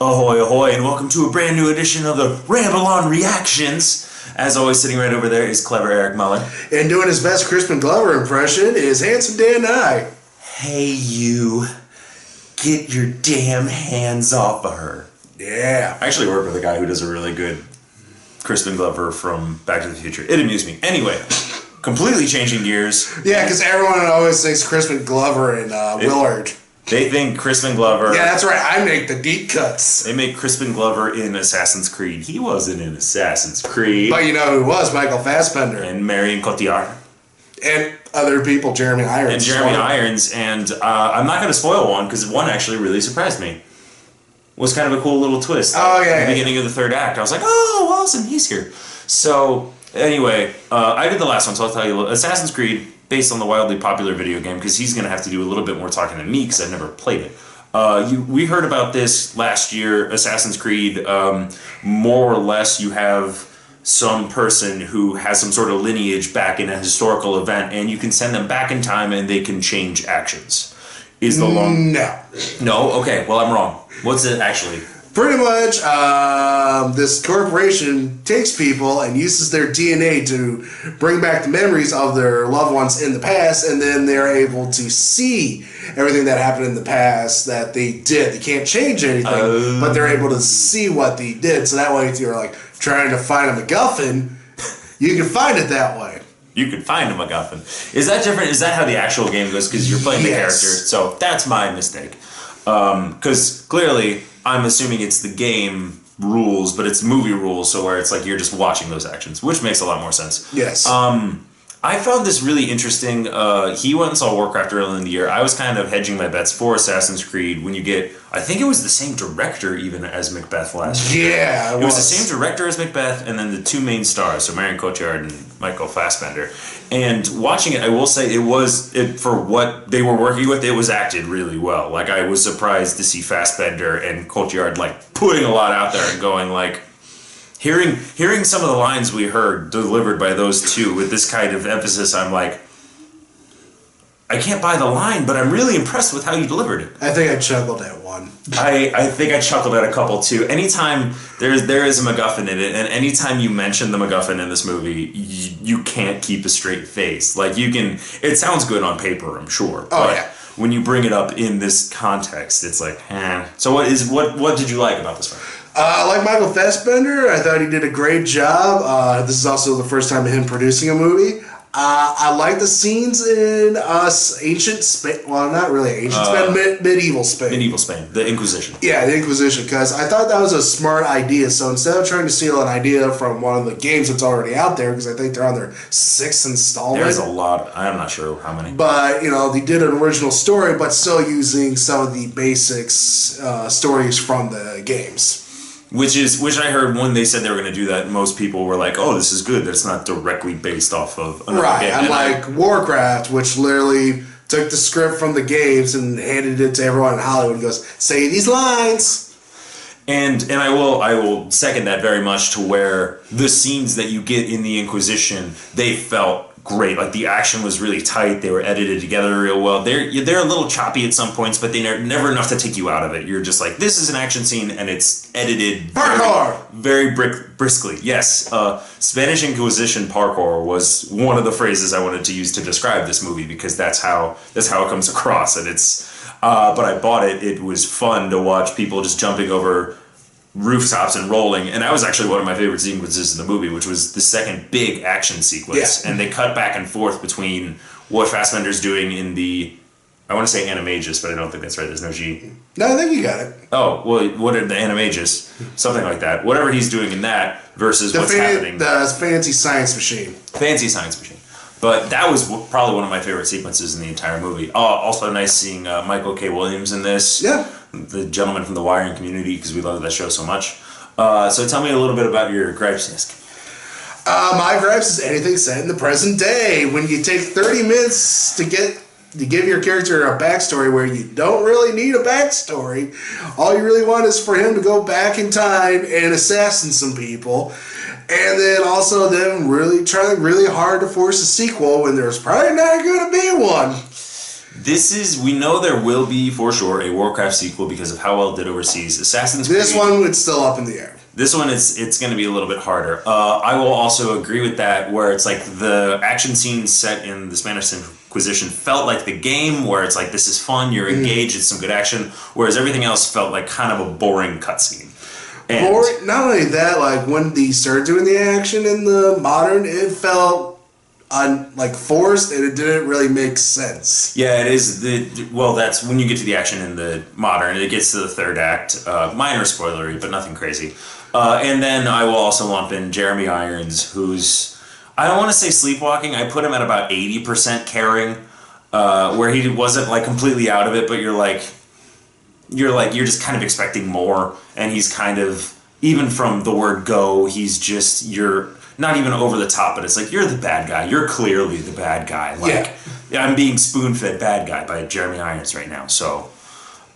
Ahoy, ahoy, and welcome to a brand new edition of the Ramble on Reactions. As always, sitting right over there is clever Eric Muller. And doing his best Crispin Glover impression is handsome Dan Nye. Hey, you. Get your damn hands off of her. Yeah. I actually work with a guy who does a really good Crispin Glover from Back to the Future. It amused me. Anyway, completely changing gears. Yeah, because everyone always thinks Crispin Glover and Willard. They think Crispin Glover... Yeah, that's right. I make the deep cuts. They make Crispin Glover in Assassin's Creed. He wasn't in Assassin's Creed. But you know who was? Michael Fassbender. And Marion Cotillard. And other people, Jeremy Irons. And Jeremy Irons. And I'm not going to spoil one, because one actually really surprised me. Was kind of a cool little twist. Oh, yeah. At the beginning of the third act. I was like, oh, awesome, he's here. So, anyway, I did the last one, so I'll tell you. Assassin's Creed, based on the wildly popular video game, because he's going to have to do a little bit more talking than me, because I've never played it. We heard about this last year, Assassin's Creed. More or less, you have some person who has some sort of lineage back in a historical event, and you can send them back in time, and they can change actions. Is the long... No. No? Okay, well, I'm wrong. What's it actually? Pretty much, this corporation takes people and uses their DNA to bring back the memories of their loved ones in the past, and then they're able to see everything that happened in the past that they did. They can't change anything, but they're able to see what they did. So that way, if you're like trying to find a MacGuffin, you can find it that way. You could find a MacGuffin. Is that different? Is that how the actual game goes? Because you're playing the character. So that's my mistake. Because clearly, I'm assuming it's the game rules, but it's movie rules, so where it's like you're just watching those actions, which makes a lot more sense. Yes. I found this really interesting. He went and saw Warcraft early in the year. I was kind of hedging my bets for Assassin's Creed when you get... I think it was the same director even as Macbeth last year. Yeah, it was the same director as Macbeth, and then the two main stars, so Marion Cotillard and Michael Fassbender. And watching it, I will say for what they were working with, it was acted really well. Like, I was surprised to see Fassbender and Cotillard, like, putting a lot out there and going, like... Hearing some of the lines we heard delivered by those two with this kind of emphasis, I'm like, I can't buy the line, but I'm really impressed with how you delivered it. I think I chuckled at one. I think I chuckled at a couple too. Anytime there is a MacGuffin in it, and anytime you mention the MacGuffin in this movie, you can't keep a straight face. Like, you can, it sounds good on paper, I'm sure. Oh, but yeah. when you bring it up in this context, it's like, eh. So what did you like about this one? Like Michael Fassbender, I thought he did a great job. This is also the first time of him producing a movie. I like the scenes in ancient Spain. Well, not really ancient Spain, medieval Spain. Medieval Spain, the Inquisition. Yeah, the Inquisition, because I thought that was a smart idea. So instead of trying to steal an idea from one of the games that's already out there, because I think they're on their 6th installment. There's a lot. I'm not sure how many. But, you know, they did an original story, but still using some of the basics stories from the games. Which I heard when they said they were going to do that, most people were like, oh, this is good. That's not directly based off of another game. Right, unlike Warcraft, which literally took the script from the games and handed it to everyone in Hollywood and goes, say these lines. And I will second that very much, to where the scenes that you get in the Inquisition, they felt great. Like, the action was really tight. They were edited together real well. They're a little choppy at some points, but they're never enough to take you out of it. You're just like, this is an action scene, and it's edited very briskly. Yes, Spanish Inquisition parkour was one of the phrases I wanted to use to describe this movie, because that's how it comes across. And it's but I bought it. It was fun to watch people just jumping over rooftops and rolling, and that was actually one of my favorite sequences in the movie, which was the second big action sequence. Yeah. And they cut back and forth between what Fassbender's doing in the, I want to say Animagus, but I don't think that's right, there's no G. No, I think you got it. Oh, well, what are the Animagus? Something like that. Whatever he's doing in that versus what's happening. The fancy science machine. Fancy science machine. But that was probably one of my favorite sequences in the entire movie. Also nice seeing Michael K. Williams in this. Yeah. The gentleman from the wiring community, because we love that show so much. So tell me a little bit about your gripes, Nisk. My gripes is anything set in the present day. When you take 30 minutes to give your character a backstory where you don't really need a backstory, all you really want is for him to go back in time and assassinate some people. And then also them really trying really hard to force a sequel when there's probably not going to be one. we know there will be, for sure, a Warcraft sequel because of how well it did overseas. Assassin's Creed. This one it's still up in the air. This one, it's going to be a little bit harder. I will also agree with that, where it's like the action scenes set in the Spanish Inquisition felt like the game, where it's like, this is fun, you're engaged, it's some good action, whereas everything else felt like kind of a boring cutscene. Not only that, like when they started doing the action in the modern, it felt like forced, and it didn't really make sense. Yeah, it is that's when you get to the action in the modern. It gets to the third act. Minor spoilery, but nothing crazy. And then I will also lump in Jeremy Irons, who's, I don't want to say sleepwalking. I put him at about 80% caring, where he wasn't like completely out of it, but you're just kind of expecting more, and he's kind of, even from the word go, you're not even over the top, but it's like, you're the bad guy. You're clearly the bad guy. Like, I'm being spoon-fed bad guy by Jeremy Irons right now. So,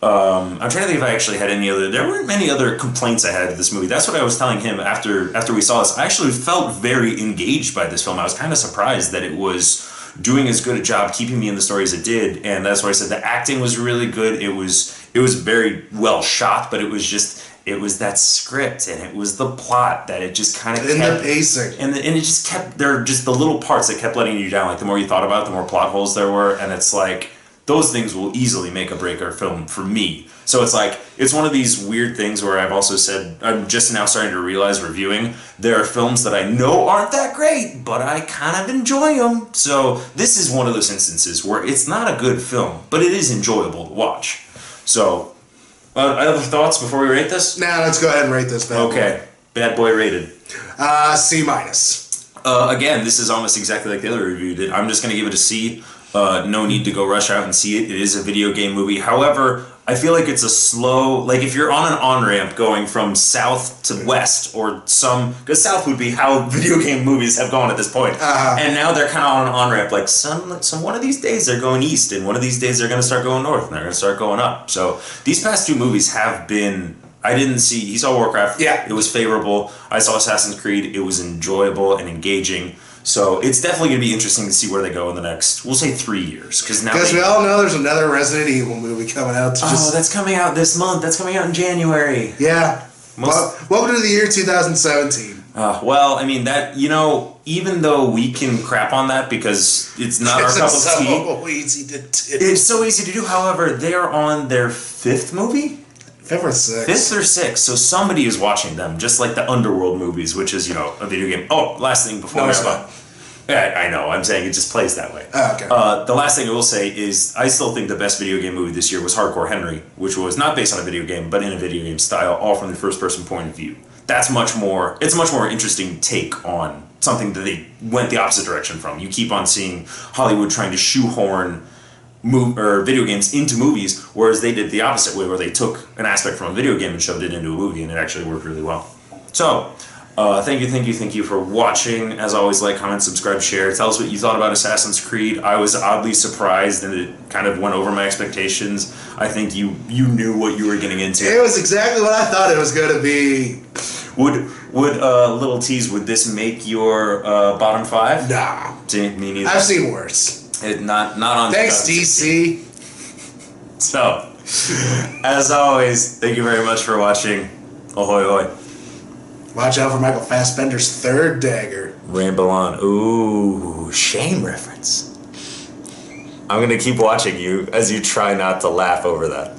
I'm trying to think if I actually had there weren't many other complaints I had with this movie. That's what I was telling him after we saw this. I actually felt very engaged by this film. I was kind of surprised that it was doing as good a job keeping me in the story as it did. And that's why I said the acting was really good. It was very well shot, but it was that script, and it was the plot that it just kind of kept... And the pacing. And it just kept... There were just the little parts that kept letting you down. Like, the more you thought about it, the more plot holes there were. And it's like, those things will easily make or break our film for me. So it's like, it's one of these weird things where I've also said, I'm just now starting to realize reviewing, there are films that I know aren't that great, but I kind of enjoy them. So this is one of those instances where it's not a good film, but it is enjoyable to watch. So... other thoughts before we rate this? Nah, let's go ahead and rate this bad boy. Okay, bad boy rated. C-. Again, this is almost exactly like the other review did. I'm just going to give it a C. No need to go rush out and see it. It is a video game movie. However, I feel like it's a slow... Like, if you're on an on-ramp going from south to west, or because south would be how video game movies have gone at this point. And now they're kind of on an on-ramp. Like, one of these days they're going east, and one of these days they're going to start going north, and they're going to start going up. So, these past two movies have been... You saw Warcraft. Yeah. It was favorable. I saw Assassin's Creed. It was enjoyable and engaging. So it's definitely going to be interesting to see where they go in the next, we'll say 3 years. Because we all know there's another Resident Evil movie coming out. That's coming out this month. That's coming out in January. Yeah. Welcome to the year 2017. Well, I mean, that, even though we can crap on that because it's not our cup of tea. It's so easy to do. It's so easy to do. However, they're on their fifth movie? Fifth or sixth. Fifth or sixth. So somebody is watching them, just like the Underworld movies, which is, a video game. Oh, last thing before we start. Yeah, I know. I'm saying it just plays that way. Oh, okay. The last thing I will say is I still think the best video game movie this year was Hardcore Henry, which was not based on a video game, but in a video game style, all from the first-person point of view. It's a much more interesting take on something that they went the opposite direction from. You keep on seeing Hollywood trying to shoehorn video games into movies, whereas they did the opposite way, where they took an aspect from a video game and shoved it into a movie, and it actually worked really well. So, thank you for watching. As always, like, comment, subscribe, share. Tell us what you thought about Assassin's Creed. I was oddly surprised, and it kind of went over my expectations. I think you knew what you were getting into. It was exactly what I thought it was going to be. Would little tease, would this make your bottom 5? Nah. Me neither. I've seen worse. Not on. Thanks, DC. So, as always, thank you very much for watching. Ahoy, ahoy. Watch out for Michael Fassbender's third dagger. Ramble on. Ooh, Shane reference. I'm going to keep watching you as you try not to laugh over that.